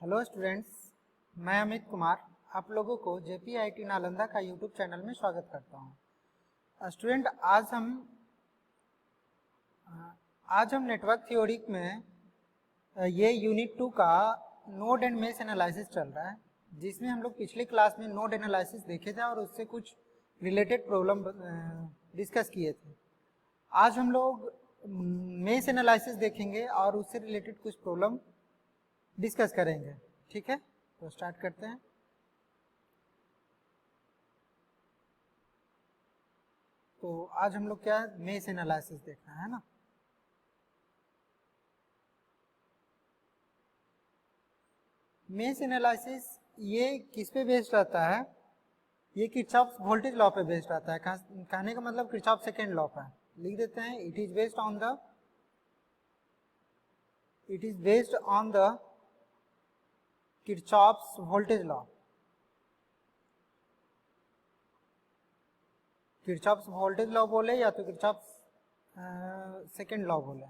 Hello students, मैं अमित कुमार आप लोगों को JPIT नालंदा का यूट्यूब चैनल में स्वागत करता हूं। स्टूडेंट, आज हम नेटवर्क थ्योरी में ये यूनिट 2 का नोड एंड मेश एनालिसिस चल रहा है, जिसमें हम लोग पिछले क्लास में नोड एनालिसिस देखे थे और उससे कुछ रिलेटेड प्रॉब्लम डिस्कस किए थे। आज हम लोग मेश एनालिसिस देखेंगे और उससे रिलेटेड कुछ प्रॉब्लम डिस्कस करेंगे। ठीक है, तो स्टार्ट करते हैं। तो आज हम लोग क्या मेश एनालिसिस देखना है ना। मेश एनालिसिस ये किस पे बेस्ड रहता है? ये किरचॉफ वोल्टेज लॉ पे बेस्ड रहता है। कहने का मतलब किरचॉफ सेकेंड लॉ पे लिख देते हैं। It is based on the Kirchhoff's voltage law. Kirchhoff's voltage law बोले या तो किरचॉफ्स सेकेंड लॉ बोले।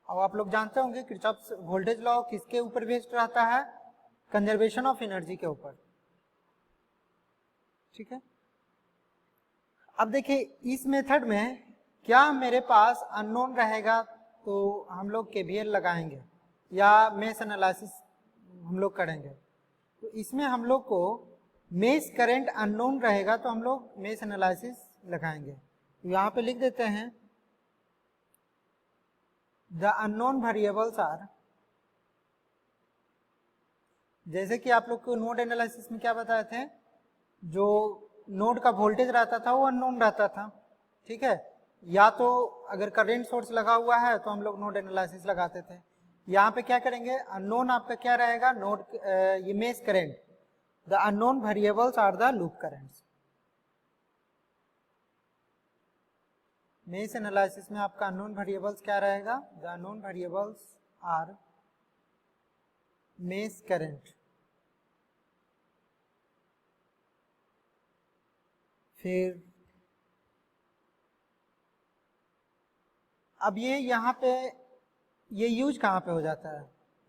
अब आप लोग जानते होंगे किरचॉफ्स वोल्टेज लॉ किसके ऊपर बेस्ड रहता है? कंजर्वेशन ऑफ एनर्जी के ऊपर। ठीक है, अब देखिए इस मेथड में क्या मेरे पास अननोन रहेगा तो हम लोग KVL लगाएंगे या मेश एनालिसिस हम लोग करेंगे। तो इसमें हम लोग को मेश करंट अननोन रहेगा तो हम लोग मेश एनालिसिस लगाएंगे। तो यहाँ पे लिख देते हैं द अननोन वेरिएबल्स आर, जैसे कि आप लोग को नोड एनालिसिस में क्या बताए थे, जो नोड का वोल्टेज रहता था वो अननोन रहता था। ठीक है, या तो अगर करंट सोर्स लगा हुआ है तो हम लोग नोड एनालिसिस लगाते थे। यहाँ पे क्या करेंगे, अननोन आपका क्या रहेगा, नोड ये mesh current. The unknown variables are the loop currents. Mesh analysis में आपका अननोन वेरिएबल्स क्या रहेगा? The unknown variables are mesh current. फिर अब ये यहाँ पे ये यूज कहाँ पे हो जाता है?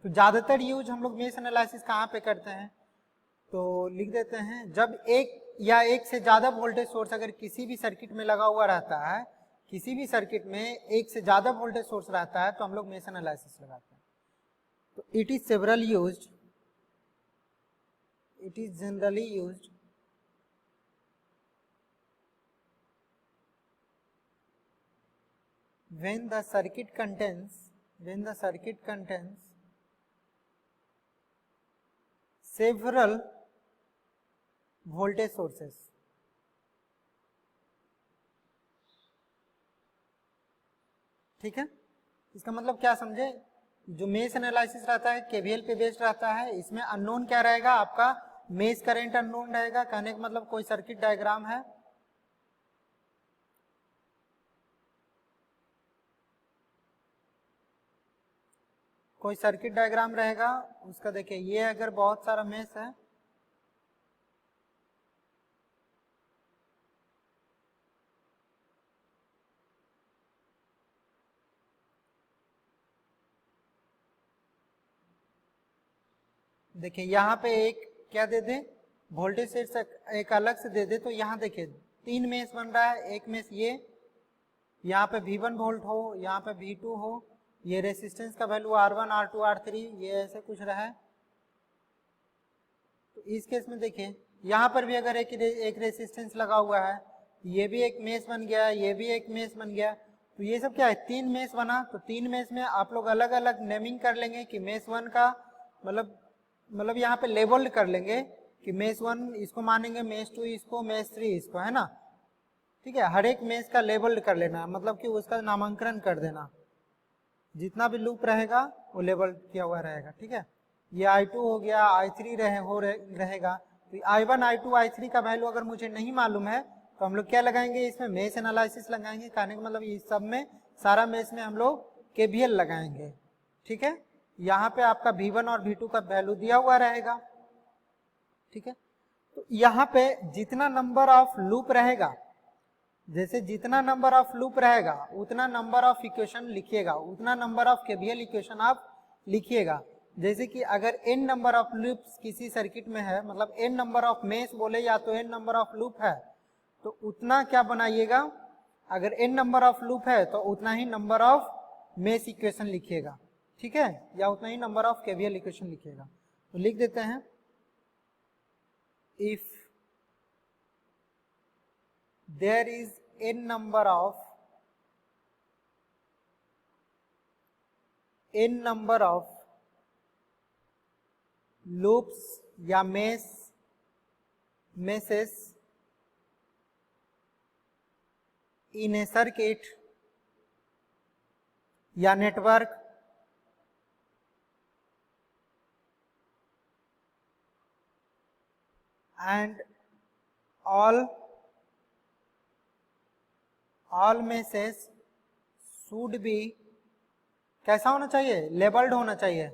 तो ज़्यादातर यूज हम लोग मेश एनालिसिस कहाँ पे करते हैं? तो लिख देते हैं जब एक या एक से ज़्यादा वोल्टेज सोर्स अगर किसी भी सर्किट में लगा हुआ रहता है, किसी भी सर्किट में एक से ज़्यादा वोल्टेज सोर्स रहता है तो हम लोग मेश एनालिसिस लगाते हैं। तो it is generally used when the circuit contains several voltage sources। ठीक है, इसका मतलब क्या समझे? जो मेश एनालिसिस रहता है KVL पे बेस्ड रहता है। इसमें अननोन क्या रहेगा आपका? मेश करंट अननोन रहेगा। कहने का मतलब कोई सर्किट डायग्राम है, कोई सर्किट डायग्राम रहेगा उसका। देखिए ये अगर बहुत सारा मेश है, देखिए यहाँ पे एक क्या दे दे, वोल्टेज सोर्स एक अलग से दे दे। तो यहाँ देखिए 3 मेश बन रहा है। एक मेश ये, यहाँ पे V1 वोल्ट हो, यहाँ पे V2 हो, ये रेसिस्टेंस का वैल्यू R1 R2 R3 ये ऐसे कुछ रहा है। तो इस केस में देखिए यहाँ पर भी अगर एक रेसिस्टेंस लगा हुआ है, ये भी एक मेश बन गया, ये भी एक मेश बन गया। तो ये सब क्या है, 3 मेश बना। तो 3 मेश में आप लोग अलग अलग नेमिंग कर लेंगे कि मेश 1 का मतलब यहाँ पे लेबल कर लेंगे कि मेश 1 इसको मानेंगे, मेश 2 इसको, मेश 3 इसको, है ना। ठीक है, हर एक मेश का लेबल कर लेना, मतलब कि उसका नामांकन कर देना। जितना भी लूप रहेगा वो लेबल किया हुआ रहेगा। ठीक है, ये I2 हो गया, I3 रहेगा। तो I1 I2 I3 का वैल्यू अगर मुझे नहीं मालूम है तो हम लोग क्या लगाएंगे, इसमें मेश एनालिसिस लगाएंगे। कहने का मतलब इस सब में सारा मेश में हम लोग KVL लगाएंगे। ठीक है, यहाँ पे आपका V1 और V2 का वैल्यू दिया हुआ रहेगा। ठीक है, तो यहाँ पे जितना नंबर ऑफ लूप रहेगा, जैसे जितना नंबर ऑफ लूप रहेगा उतना नंबर ऑफ इक्वेशन लिखिएगा, उतना नंबर ऑफ KVL इक्वेशन आप लिखिएगा। जैसे कि अगर n नंबर ऑफ लूप्स किसी सर्किट में है, मतलब n नंबर ऑफ मेश बोले या तो n नंबर ऑफ लूप है, तो उतना क्या बनाइएगा, अगर n नंबर ऑफ लूप है तो उतना ही नंबर ऑफ मेश इक्वेशन लिखिएगा, ठीक है, या उतना ही नंबर ऑफ केवीएल इक्वेशन लिखिएगा। तो लिख देते हैं, if there is n number of loops या meshes in a circuit या network and all meshes should be कैसा होना चाहिए, लेबल्ड होना चाहिए।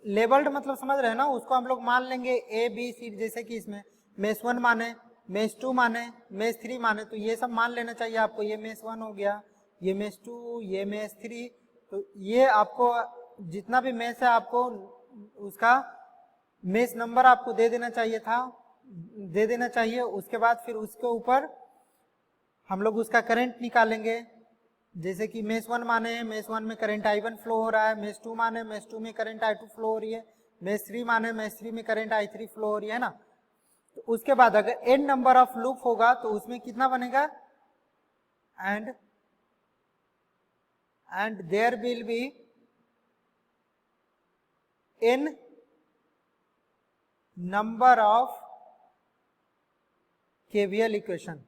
लेबल्ड मतलब समझ रहे हैं ना, उसको हम लोग मान लेंगे ए बी सी, जैसे कि इसमें मेश 1 माने, मेश 2 माने, मेश 3 माने, तो ये सब मान लेना चाहिए आपको। ये मेश 1 हो गया, ये मेश 2, ये मेश 3, तो ये आपको जितना भी मेश है आपको उसका मेश नंबर आपको दे देना चाहिए। उसके बाद फिर उसके ऊपर हम लोग उसका करंट निकालेंगे। जैसे कि मेश 1 माने, मेश 1 में करंट I1 फ्लो हो रहा है, मेश 2 माने, मेश 2 में करंट I2 फ्लो हो रही है, मेश 3 माने, मेश 3 में करंट I3 फ्लो हो रही है ना। तो उसके बाद अगर n नंबर ऑफ लूप होगा तो उसमें कितना बनेगा, and there will be n number of KVL equation,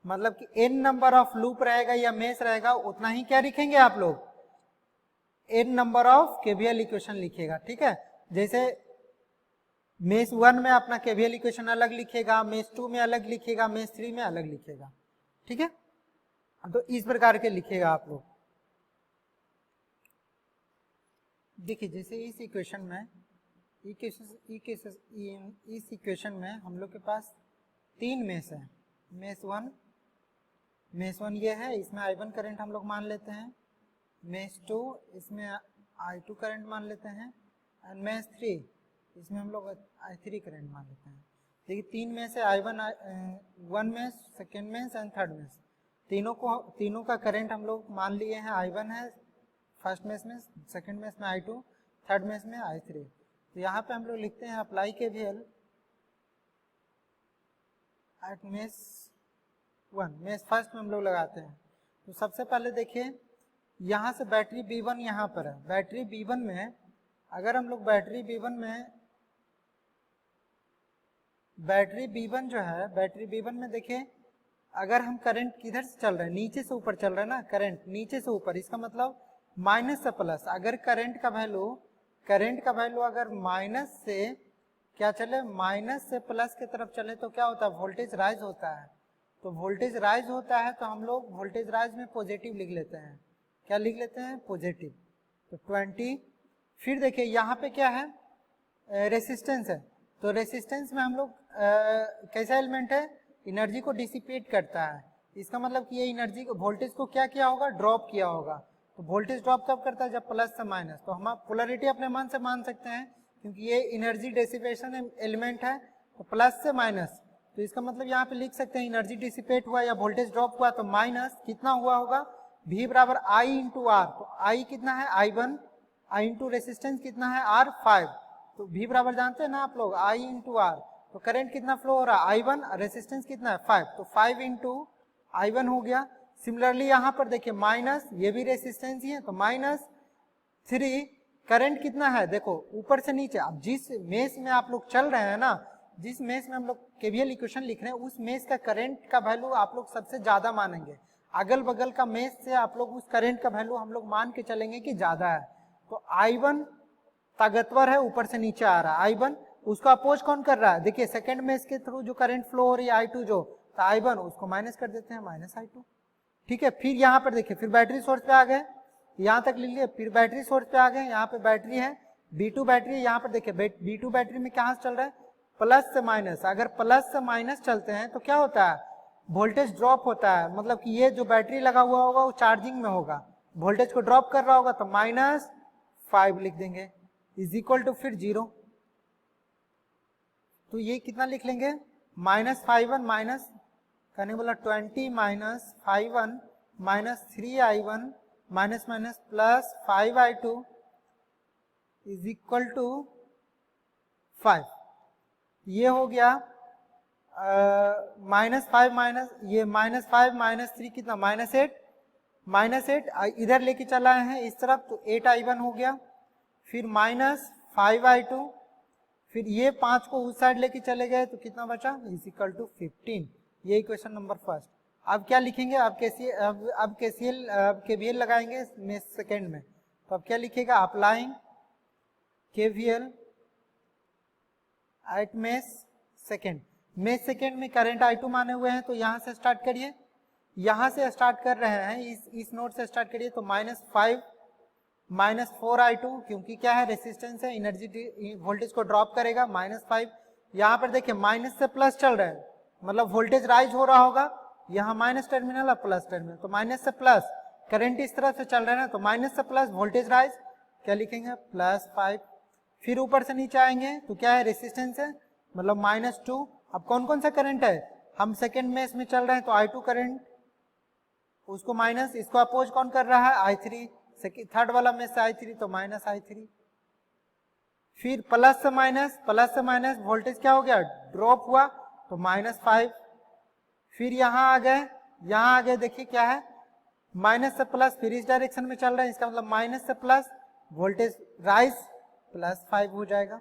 मतलब कि n नंबर ऑफ लूप रहेगा या मेश रहेगा उतना ही क्या लिखेंगे आप लोग, n number of KVL equation लिखिएगा, ठीक है। जैसे मेश 1 में अपना केवीएल इक्वेशन अलग लिखेगा, मेश 2 में अलग लिखेगा, मेश 3 में अलग लिखेगा, ठीक है। तो इस प्रकार के लिखिएगा आप लोग। देखिए जैसे इस इक्वेशन में हम लोग के पास 3 मेश है। मेश 1 ये है, इसमें I1 करंट हम लोग मान लेते हैं। मेश 2 इसमें I2 करंट मान लेते हैं, एंड मेश 3 इसमें हम लोग I3 करंट मान लेते हैं। देखिए 3 में से one mesh, second mesh and third mesh, तीनों का करंट हम लोग मान लिए हैं। I1 है फर्स्ट मेश में, सेकेंड मेश में I2, थर्ड मेश में I3। तो यहाँ पे हम लोग लिखते हैं apply KVL at mesh 1, mesh first में हम लोग लगाते हैं। तो सबसे पहले देखिए यहाँ से बैटरी B1 यहाँ पर है, बैटरी B1 में अगर हम लोग बैटरी B1 में देखिए, अगर हम करंट किधर से चल रहे हैं, नीचे से ऊपर चल रहा है ना, करंट नीचे से ऊपर, इसका मतलब माइनस से प्लस। अगर करंट का वैल्यू अगर माइनस से क्या चले, माइनस से प्लस की तरफ चले तो क्या होता है, वोल्टेज राइज होता है। तो वोल्टेज राइज होता है तो हम लोग वोल्टेज राइज में पॉजिटिव लिख लेते हैं। क्या लिख लेते हैं, पॉजिटिव। तो 20। फिर देखिए यहाँ पे क्या है, रेसिस्टेंस है। तो रेसिस्टेंस में हम लोग कैसा एलिमेंट है, एनर्जी को डिसिपेट करता है। इसका मतलब कि ये एनर्जी को, वोल्टेज को क्या किया होगा, ड्रॉप किया होगा। तो वोल्टेज ड्रॉप कब करता है, जब प्लस से माइनस। तो हम पोलरिटी अपने मन से मान सकते हैं क्योंकि ये एनर्जी डिसिपेशन एलिमेंट है, तो प्लस से माइनस। तो इसका मतलब यहाँ पे लिख सकते हैं एनर्जी डिसिपेट हुआ या वोल्टेज ड्रॉप हुआ तो माइनस कितना हुआ होगा, V बराबर I इंटू आर। तो I कितना है, I1, I इंटू रेसिस्टेंस कितना है, R 5। तो V बराबर जानते हैं ना आप लोग, I इंटू आर। तो करंट कितना फ्लो हो रहा है, I1, रेसिस्टेंस कितना है 5, तो 5 इंटू I1 हो गया। सिमिलरली यहाँ पर देखिए माइनस, ये भी रेसिस्टेंस ही है तो -3। करंट कितना है, देखो ऊपर से नीचे। अब जिस मेश में आप लोग चल रहे हैं ना, जिस मेश में हम लोग केवीएल इक्वेशन लिख रहे हैं, उस मेश का करंट का वैल्यू आप लोग सबसे ज्यादा मानेंगे। अगल बगल का मेश से आप लोग उस करंट का वैल्यू हम लोग मान के चलेंगे कि ज्यादा है। तो I1 ताकतवर है, ऊपर से नीचे आ रहा है I1, उसको अपोज कौन कर रहा है, देखिए सेकंड मेश के थ्रू जो करंट फ्लो हो रही है I2 जो, तो I1 उसको माइनस कर देते हैं, -I2, ठीक है। फिर यहाँ पर देखिए, फिर बैटरी सोर्स पे आ गए, यहाँ तक ले लिए, फिर बैटरी सोर्स पे आ गए, यहाँ पे बैटरी है B2 बैटरी। यहाँ पर देखिए B2 बैटरी में कहाँ से चल रहा है, प्लस से माइनस। अगर प्लस से माइनस चलते हैं तो क्या होता है, वोल्टेज ड्रॉप होता है। मतलब कि ये जो बैटरी लगा हुआ होगा वो चार्जिंग में होगा, वोल्टेज को ड्रॉप कर रहा होगा तो -5 लिख देंगे, इज इक्वल टू फिर 0। तो ये कितना लिख लेंगे, -5 माइनस करने बोला 20 minus 5 minus 3i1 minus minus plus 5i2 is equal to 5। ये हो गया -5 माइनस ये -5 माइनस 3 कितना -8 इधर लेके चला है इस तरफ तो 8i1 हो गया, फिर -5i2, फिर ये 5 को उस साइड लेके चले गए तो कितना बचा, इज इक्वल टू 15। ये इक्वेशन नंबर फर्स्ट। अब क्या लिखेंगे, अब केवीएल लगाएंगे मेष सेकेंड में, तो अब क्या लिखेगा, अप्लाइंग केवीएल एट मेष सेकेंड। मेष सेकेंड में करंट I2 माने हुए हैं तो यहां से स्टार्ट करिए, यहां से स्टार्ट कर रहे हैं, इस नोड से स्टार्ट करिए तो -5 माइनस 4i2, क्योंकि क्या है रेसिस्टेंस है, एनर्जी वोल्टेज को ड्रॉप करेगा, -5। यहाँ पर देखिए माइनस से प्लस चल रहा है, मतलब वोल्टेज राइज हो रहा होगा, यहाँ माइनस टर्मिनल और प्लस टर्मिनल, तो माइनस से प्लस, करंट इस तरह से चल रहा है ना, तो माइनस से प्लस वोल्टेज राइज, क्या लिखेंगे +5। फिर ऊपर से नीचे आएंगे तो क्या है रेसिस्टेंस है, मतलब -2। अब कौन कौन सा करंट है, हम सेकेंड मेष में चल रहे हैं तो I2 करंट, उसको माइनस, इसको अपोज कौन कर रहा है, I3, थर्ड वाला में से I3 तो -I3। फिर प्लस से माइनस वोल्टेज क्या हो गया, ड्रॉप हुआ तो -5। फिर यहाँ आ गए देखिए क्या है, माइनस से प्लस, फिर इस डायरेक्शन में चल रहे हैं, इसका मतलब माइनस से प्लस वोल्टेज राइज +5 हो जाएगा।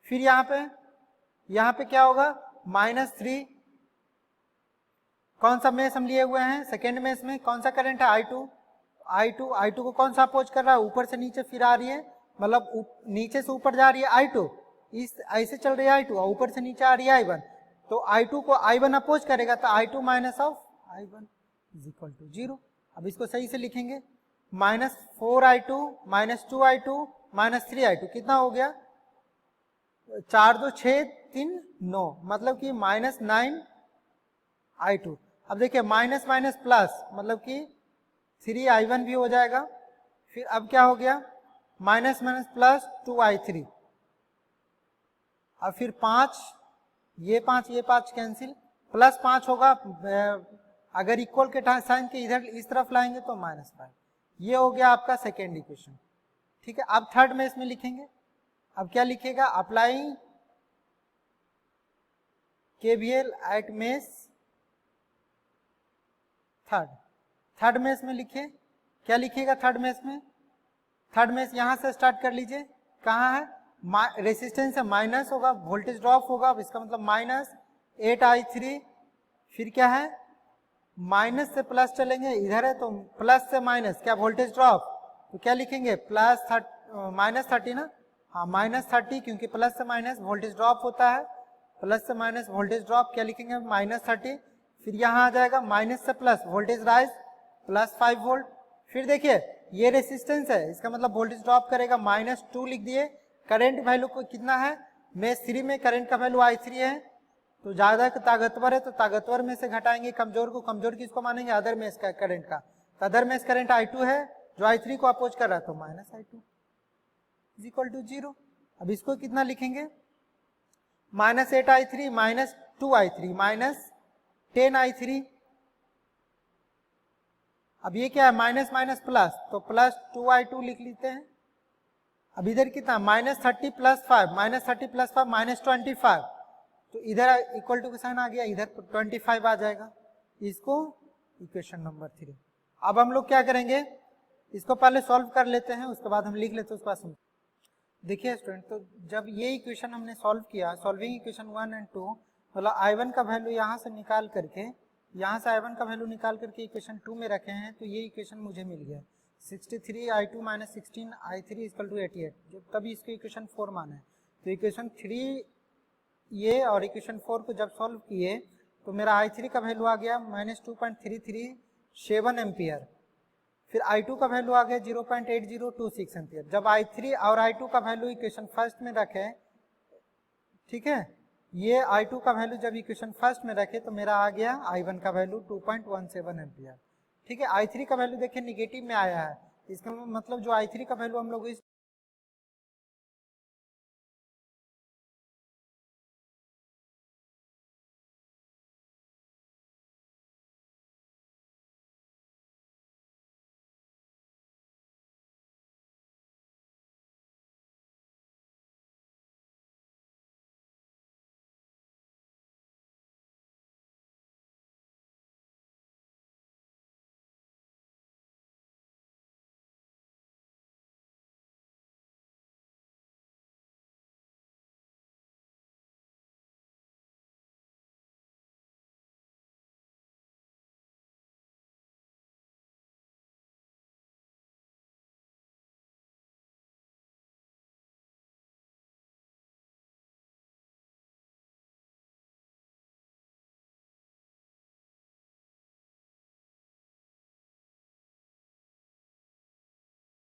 फिर यहाँ पे क्या होगा, -3, कौन सा मेष हम लिए हुए हैं, सेकेंड मेष में कौन सा करंट है, I2 को कौन सा अपोज कर रहा है, ऊपर से नीचे फिर आ रही है, मतलब नीचे से ऊपर जा रही है I2, इस ऐसे चल रही है I2 और ऊपर से नीचे आ रही है I1, तो I2 को I1 अपोज करेगा तो I2 minus of I1 is equal to 0। अब इसको सही से लिखेंगे, -4i2 -2i2 -3i2 कितना हो गया, 4 2 6 3 9, मतलब कि -9i2। अब देखिए माइनस माइनस प्लस, मतलब कि 3i1 भी हो जाएगा। फिर अब क्या हो गया, माइनस माइनस प्लस 2i3, अब फिर 5 ये 5 कैंसिल, +5 होगा, अगर इक्वल के साइन के इधर इस तरफ लाएंगे तो -5। ये हो गया आपका सेकेंड इक्वेशन, ठीक है। अब थर्ड में इसमें लिखेंगे, अब क्या लिखेगा, अप्लाइंग केवीएल एट मेष थर्ड मेष में लिखिए, क्या लिखिएगा थर्ड मेष में, थर्ड मेष यहां से स्टार्ट कर लीजिए, कहाँ है, रेसिस्टेंस है माइनस होगा, वोल्टेज ड्रॉप होगा, इसका मतलब -8i3, फिर क्या है, माइनस से प्लस चलेंगे, इधर है तो प्लस से माइनस, क्या वोल्टेज ड्रॉप, तो क्या लिखेंगे -30 ना, हाँ -30, क्योंकि प्लस से माइनस वोल्टेज ड्रॉप होता है, प्लस से माइनस वोल्टेज ड्रॉप, क्या लिखेंगे -30। फिर यहाँ आ जाएगा माइनस से प्लस वोल्टेज राइज +5 वोल्ट। फिर देखिए ये रेसिस्टेंस है, इसका मतलब वोल्टेज ड्रॉप करेगा, -2 लिख दिए। करंट वैल्यू को कितना है, मेष 3 में करंट का वैल्यू I3 है, तो ज्यादा ताकतवर है तो ताकतवर में से घटाएंगे कमजोर को, कमजोर किसको मानेंगे, अदर मेष का करंट का, तो अदर मेष करंट I2 है जो I3 को अपोज कर रहा है, तो -I2 इज इक्वल टू 0। अब इसको कितना लिखेंगे, -8i3 -2i3 -10i3, अब ये क्या है, माइनस माइनस प्लस, तो +2i2 लिख लेते हैं। अब इधर कितना, -30 + 5 -30 + 5 -25, तो इधर इक्वल टू का साइन आ गया, इधर 25 आ जाएगा, इसको इक्वेशन नंबर 3। अब हम लोग क्या करेंगे, इसको पहले सॉल्व कर लेते हैं, उसके बाद हम लिख लेते हैं, उसके बाद देखिए स्टूडेंट, तो जब ये इक्वेशन हमने सॉल्व किया, सॉल्विंग इक्वेशन 1 और 2, मतलब I1 का वैल्यू यहाँ से निकाल करके, यहाँ से I1 का वैल्यू निकाल करके इक्वेशन 2 में रखे हैं, तो ये इक्वेशन मुझे मिल गया 63i2 - 16i3 = 88, जो तभी इसको इक्वेशन 4 माना है। तो इक्वेशन 3 ये और इक्वेशन 4 को जब सॉल्व किए तो मेरा I3 का वैल्यू आ गया -2.337 एम्पियर, फिर I2 का वैल्यू आ गया 0.8026 एम्पियर। जब I3 और I2 का वैल्यू इक्वेशन फर्स्ट में रखे, ठीक है, ये I2 का वैल्यू जब इक्वेशन फर्स्ट में रखे तो मेरा आ गया I1 का वैल्यू 2.17 एम्पियर, ठीक है। I3 का वैल्यू देखिए निगेटिव में आया है, इसका मतलब जो I3 का वैल्यू हम लोग इस